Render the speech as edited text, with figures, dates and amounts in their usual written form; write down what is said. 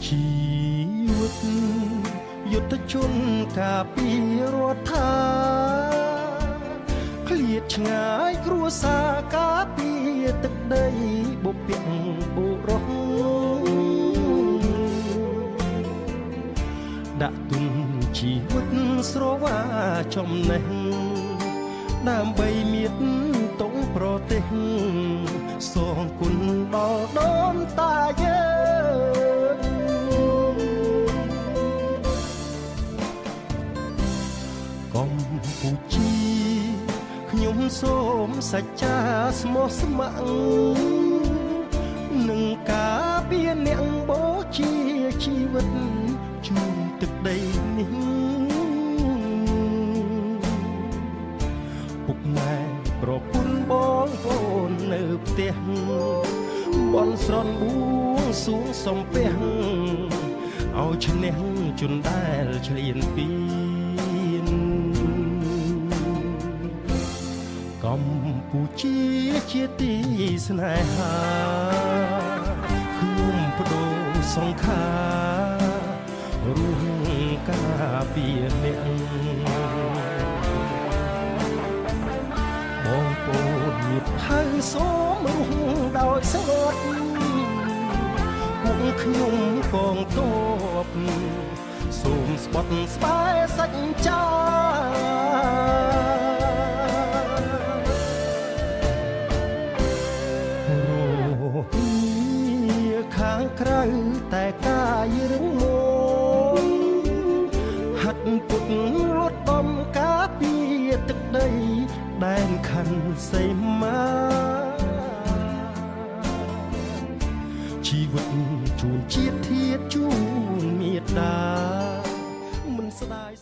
ជីវិតយុទ្ធជនការពីរដ្ឋាឃ្លាតឆ្ងាយគ្រួសារការពីទឹកដីបុព្វបុរសដាក់ទុនជីវិតស្រវាចំណេះដើម្បីមានតុងប្រទេសសងគុណដល់ដូនតាយើងកម្ពុជាខ្ញុំសូមសច្ចាស្មោះស្ម័គ្រនឹងការពារអ្នកបូជាជីវិតជូនទឹកដីនេះពុកម៉ែប្រពន្ធបងប្អូននៅផ្ទះបន់ស្រន់បួងសួងសំពះឲ្យឈ្នះជនដែលឆ្លៀនពៀនកម្ពុជាជាទីស្នេហាខ្ញុំបដូរសង្ខាររួមការពារអ្នកបងប្អូនញាតិហើយសូមរស់ដោយស្ងប់ពួកខ្ញុំកងទ័ពសូមស្បត់ស្បែសច្ចាខាងក្រៅតែកាយរឹងមាំហាត់ពុតរត់បំការពារទឹកដីដែនខណ្ឌសីមាជីវិតជូនជាតិធាតុជូនមេត្តាមិនស្ដាយ